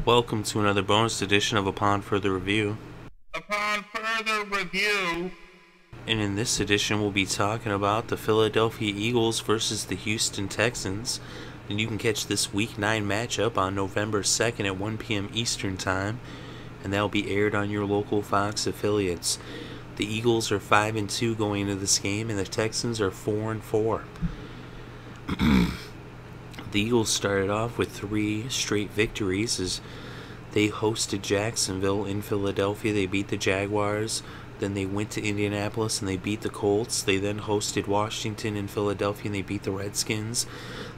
Welcome to another bonus edition of Upon Further Review. Upon further review, And in this edition, we'll be talking about the Philadelphia Eagles versus the Houston Texans. And you can catch this Week 9 matchup on November 2nd at 1 p.m. Eastern Time. And that will be aired on your local Fox affiliates. The Eagles are 5-2 going into this game, and the Texans are 4-4. The Eagles started off with 3 straight victories as they hosted Jacksonville in Philadelphia. They beat the Jaguars. Then they went to Indianapolis and they beat the Colts. They then hosted Washington in Philadelphia and they beat the Redskins.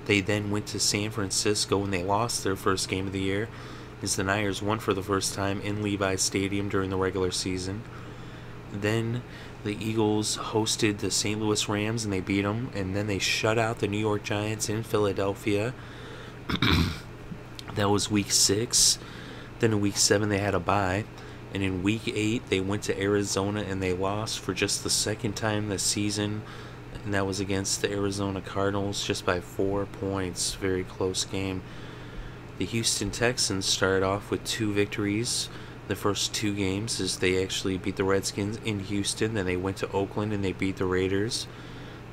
They then went to San Francisco and they lost their first game of the year as the Niners won for the first time in Levi's Stadium during the regular season. Then the Eagles hosted the St. Louis Rams and they beat them. And then they shut out the New York Giants in Philadelphia. That was Week 6. Then in Week 7 they had a bye. And in Week 8 they went to Arizona and they lost for just the second time this season. And that was against the Arizona Cardinals just by 4 points. Very close game. The Houston Texans started off with 2 victories. The first 2 games as they actually beat the Redskins in Houston. Then they went to Oakland and they beat the Raiders.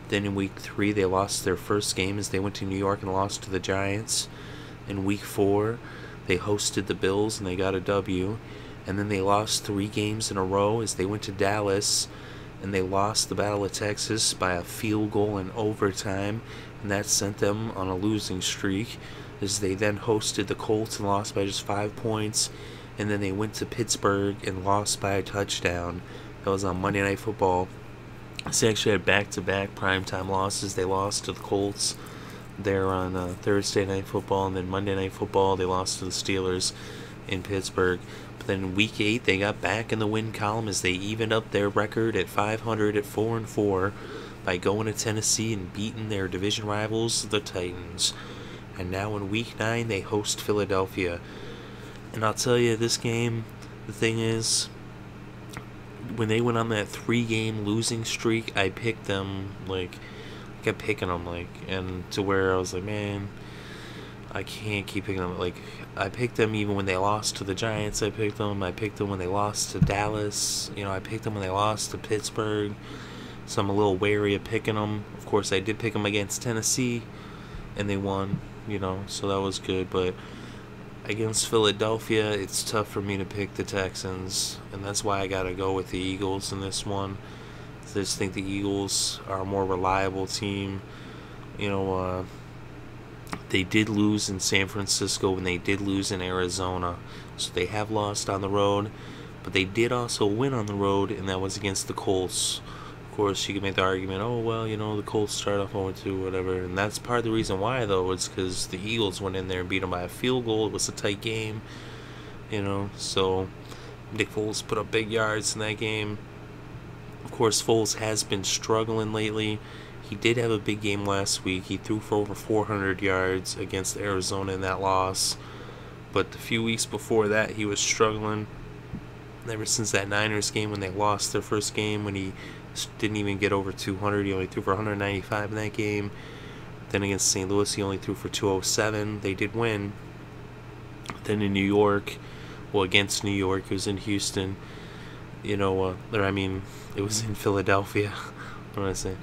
Then in Week 3 they lost their first game as they went to New York and lost to the Giants. In Week 4 they hosted the Bills and they got a W. And then they lost 3 games in a row as they went to Dallas and they lost the Battle of Texas by a field goal in overtime. And that sent them on a losing streak as they then hosted the Colts and lost by just 5 points. And then they went to Pittsburgh and lost by a touchdown. That was on Monday Night Football. They actually had back-to-back primetime losses. They lost to the Colts there on Thursday Night Football, and then Monday Night Football they lost to the Steelers in Pittsburgh. But then in Week 8 they got back in the win column as they evened up their record at 500 at 4-4 by going to Tennessee and beating their division rivals, the Titans. And now in Week 9 they host Philadelphia. And I'll tell you, this game, the thing is, when they went on that 3-game losing streak, I picked them, I kept picking them, and to where I was like, man, I can't keep picking them. I picked them even when they lost to the Giants. I picked them when they lost to Dallas. I picked them when they lost to Pittsburgh. So I'm a little wary of picking them. Of course, I did pick them against Tennessee, and they won, so that was good, but against Philadelphia, it's tough for me to pick the Texans, and that's why I gotta go with the Eagles in this one. I just think the Eagles are a more reliable team. They did lose in San Francisco and they did lose in Arizona, so they have lost on the road, but they did also win on the road, and that was against the Colts. Of course, you can make the argument, oh, well, the Colts start off 0-2, whatever. And that's part of the reason why, though, is because the Eagles went in there and beat them by a field goal. It was a tight game, So Nick Foles put up big yards in that game. Of course, Foles has been struggling lately. He did have a big game last week. He threw for over 400 yards against Arizona in that loss. But the few weeks before that, he was struggling. Ever since that Niners game when they lost their first game, when he didn't even get over 200. He only threw for 195 in that game. Then against St. Louis, he only threw for 207. They did win. Then in New York, against New York, it was in Houston. It was in Philadelphia. What am I saying?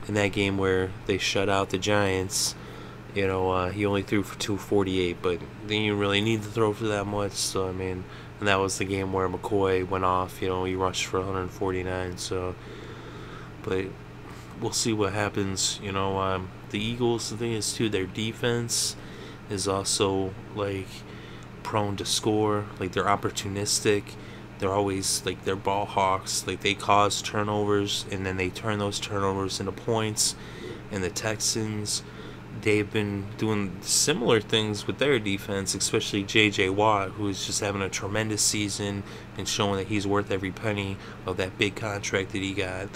In that game where they shut out the Giants, he only threw for 248, but they didn't really need to throw for that much. So, and that was the game where McCoy went off. He rushed for 149. So, but we'll see what happens. The Eagles, the thing is, too, their defense is also, prone to score. They're opportunistic. They're always, they're ball hawks. They cause turnovers, and then they turn those turnovers into points. And the Texans, they've been doing similar things with their defense, especially J.J. Watt, who is just having a tremendous season and showing that he's worth every penny of that big contract that he got.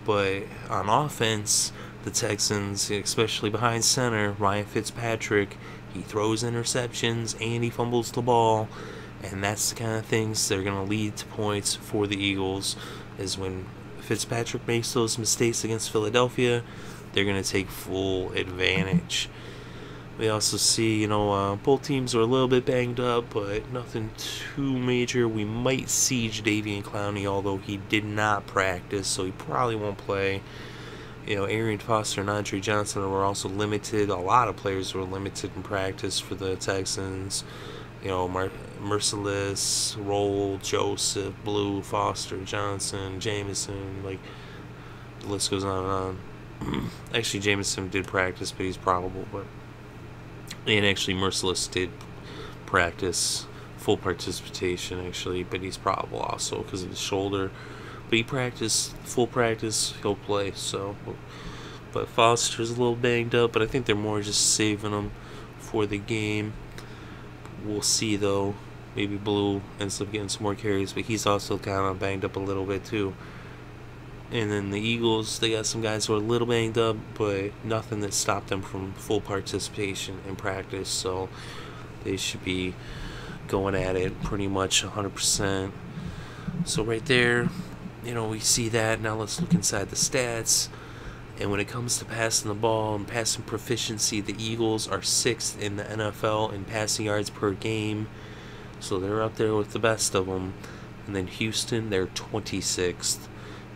But on offense, the Texans, especially behind center, Ryan Fitzpatrick, he throws interceptions and he fumbles the ball. And that's the kind of things that are going to lead to points for the Eagles, is when Fitzpatrick makes those mistakes against Philadelphia, they're going to take full advantage. We also see, both teams are a little bit banged up, but nothing too major. We might see Jadeveon Clowney, although he did not practice, so he probably won't play. Arian Foster and Andre Johnson were also limited. A lot of players were limited in practice for the Texans. Merciless, Roll, Joseph, Blue, Foster, Johnson, Jameson, the list goes on and on. Actually, Jameson did practice, but he's probable. And actually, Merciless did practice, full participation actually, but he's probable also because of his shoulder. But he practiced, full practice, he'll play. So, but Foster's a little banged up, but I think they're more just saving him for the game. We'll see though. Maybe Blue ends up getting some more carries, but he's also kind of banged up a little bit too. And then the Eagles, they got some guys who are a little banged up, but nothing that stopped them from full participation in practice. So they should be going at it pretty much 100%. So right there, we see that. Now let's look inside the stats. And when it comes to passing the ball and passing proficiency, the Eagles are 6th in the NFL in passing yards per game. So they're up there with the best of them. And then Houston, they're 26th.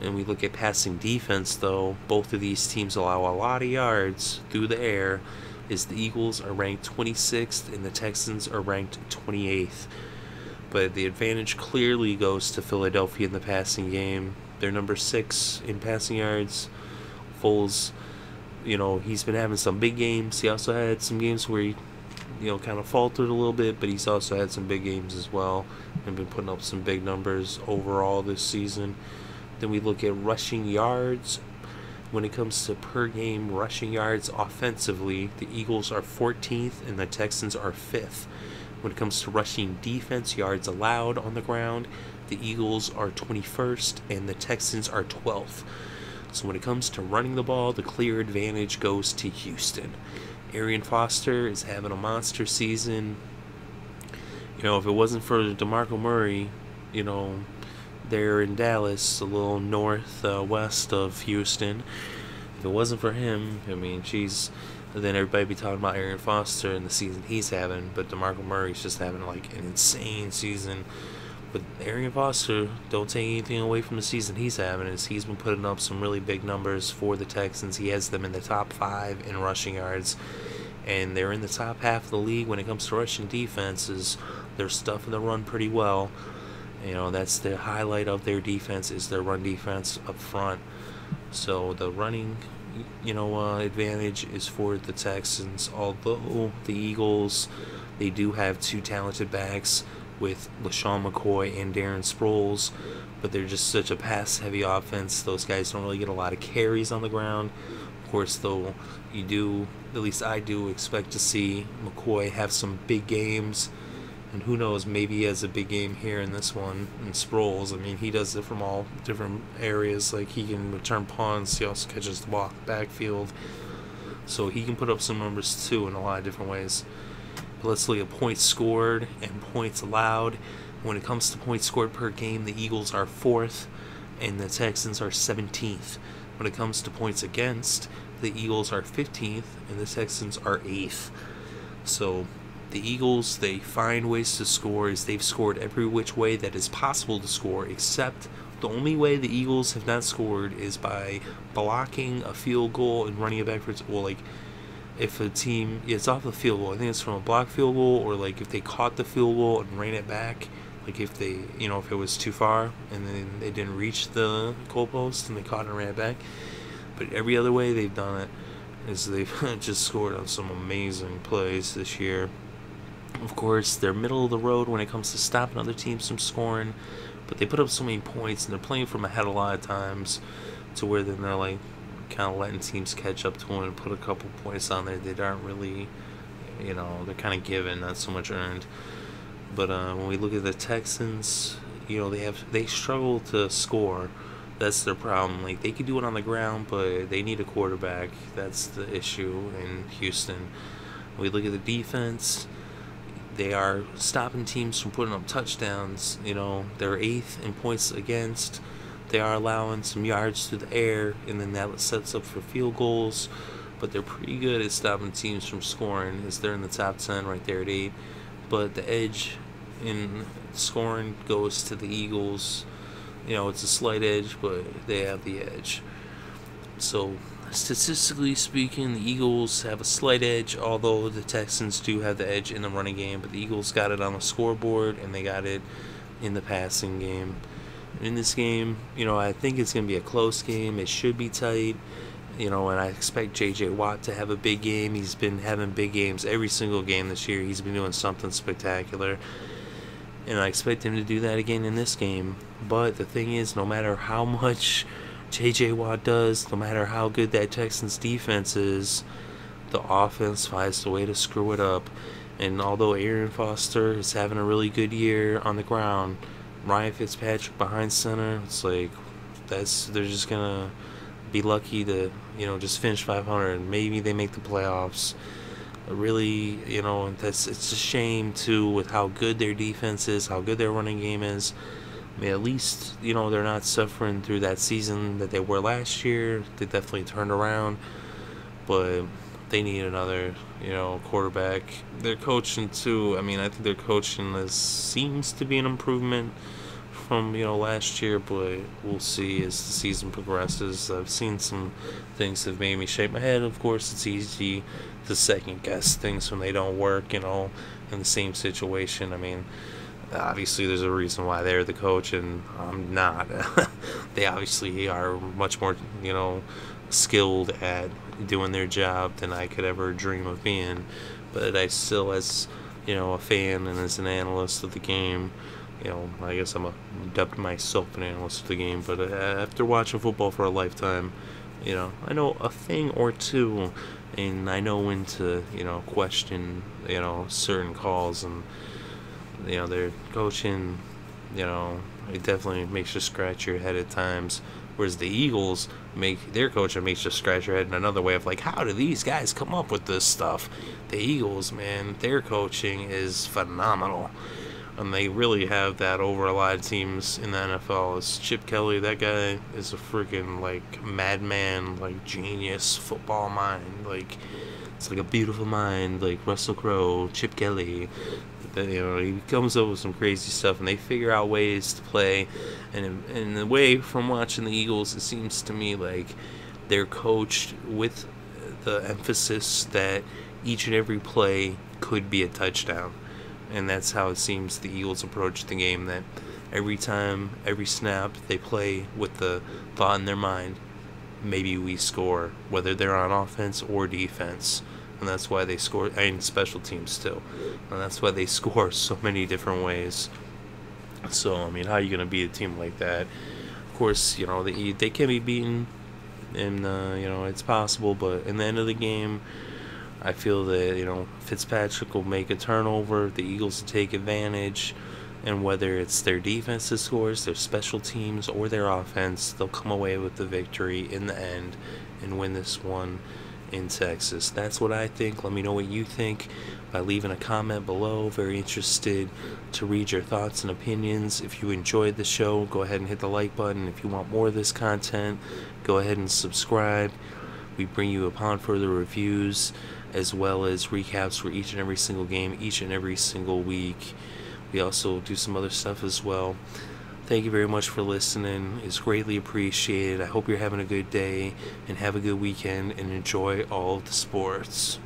And we look at passing defense, though, both of these teams allow a lot of yards through the air. Is the Eagles are ranked 26th and the Texans are ranked 28th. But the advantage clearly goes to Philadelphia in the passing game. They're number 6 in passing yards. Foles, he's been having some big games. He also had some games where he, kind of faltered a little bit, but he's also had some big games as well and been putting up some big numbers overall this season. Then we look at rushing yards. When it comes to per game rushing yards offensively, the Eagles are 14th and the Texans are 5th. When it comes to rushing defense yards allowed on the ground, the Eagles are 21st and the Texans are 12th. So when it comes to running the ball, the clear advantage goes to Houston. Arian Foster is having a monster season. If it wasn't for DeMarco Murray, they're in Dallas, a little northwest of Houston. If it wasn't for him, then everybody be talking about Arian Foster and the season he's having. But DeMarco Murray's just having an insane season. But Arian Foster, don't take anything away from the season he's having. He's been putting up some really big numbers for the Texans. He has them in the top 5 in rushing yards. And they're in the top half of the league when it comes to rushing defenses. They're stuffing the run pretty well. That's the highlight of their defense, is their run defense up front. So the running, advantage is for the Texans. Although the Eagles, they do have 2 talented backs with LaShawn McCoy and Darren Sproles, but they're just such a pass-heavy offense. Those guys don't really get a lot of carries on the ground. Of course, though, you do, at least I do, expect to see McCoy have some big games. And who knows, maybe he has a big game here in this one. And Sproles, he does it from all different areas. Like, he can return punts. He also catches the ball in the backfield. So he can put up some numbers, too, in a lot of different ways. But let's look at points scored and points allowed. When it comes to points scored per game, the Eagles are 4th and the Texans are 17th. When it comes to points against, the Eagles are 15th and the Texans are 8th. So the Eagles, they find ways to score. As they've scored every which way that is possible to score, except the only way the Eagles have not scored is by blocking a field goal and running it backwards. Well, if a team, it's off the field goal, I think it's from a block field goal, or if they caught the field goal and ran it back, if they, if it was too far and then they didn't reach the goalpost and they caught it and ran it back. But every other way they've done it is they've just scored on some amazing plays this year. Of course, they're middle of the road when it comes to stopping other teams from scoring, but they put up so many points and they're playing from ahead a lot of times to where then they're kind of letting teams catch up to them and put a couple points on there that aren't really, they're kind of given, not so much earned. But when we look at the Texans, they struggle to score. That's their problem. They can do it on the ground, but they need a quarterback. That's the issue in Houston. When we look at the defense, they are stopping teams from putting up touchdowns. They're 8th in points against. They are allowing some yards through the air, and then that sets up for field goals. but they're pretty good at stopping teams from scoring, as they're in the top 10 right there at 8. But the edge in scoring goes to the Eagles. It's a slight edge, but they have the edge. So, statistically speaking, the Eagles have a slight edge, although the Texans do have the edge in the running game. But the Eagles got it on the scoreboard, and they got it in the passing game. In this game, I think it's going to be a close game. It should be tight. And I expect J.J. Watt to have a big game. He's been having big games every single game this year. He's been doing something spectacular. And I expect him to do that again in this game. But the thing is, no matter how much J.J. Watt does, no matter how good that Texans defense is, the offense finds a way to screw it up. And although Aaron Foster is having a really good year on the ground, Ryan Fitzpatrick behind center, it's like they're just gonna be lucky to just finish 500. Maybe they make the playoffs. Really, it's a shame too with how good their defense is, how good their running game is. I mean, at least they're not suffering through that season that they were last year. They definitely turned around, but they need another quarterback. Their coaching too. I mean, I think their coaching seems to be an improvement from last year, but we'll see as the season progresses. I've seen some things that have made me shake my head. Of course, it's easy to second guess things when they don't work, in the same situation. I mean, obviously there's a reason why they're the coach and I'm not. They obviously are much more skilled at doing their job than I could ever dream of being. But I still, as a fan and as an analyst of the game, I guess I'm dubbed myself an analyst of the game, but after watching football for a lifetime, I know a thing or two, and I know when to, question, certain calls, and, their coaching, it definitely makes you scratch your head at times, whereas the Eagles their coaching makes you scratch your head in another way of like, how do these guys come up with this stuff? The Eagles, man, their coaching is phenomenal. And they really have that over a lot of teams in the NFL. It's Chip Kelly. That guy is a freaking madman, genius football mind. It's like a beautiful mind, like Russell Crowe, Chip Kelly. He comes up with some crazy stuff, and they figure out ways to play. And in the way, from watching the Eagles, it seems to me like they're coached with the emphasis that each and every play could be a touchdown. And that's how it seems the Eagles approach the game, that every time, every snap, they play with the thought in their mind, maybe we score, whether they're on offense or defense. And that's why they score, and special teams too. And that's why they score so many different ways. So, I mean, how are you going to beat a team like that? Of course, they can be beaten, and, it's possible, but in the end of the game, I feel that, Fitzpatrick will make a turnover, the Eagles will take advantage, and whether it's their defense that scores, their special teams, or their offense, they'll come away with the victory in the end and win this one in Texas. That's what I think. Let me know what you think by leaving a comment below. Very interested to read your thoughts and opinions. If you enjoyed the show, go ahead and hit the like button. If you want more of this content, go ahead and subscribe. We bring you upon further reviews, as well as recaps for each and every single game, each and every single week. We also do some other stuff as well. Thank you very much for listening. It's greatly appreciated. I hope you're having a good day, and have a good weekend, and enjoy all of the sports.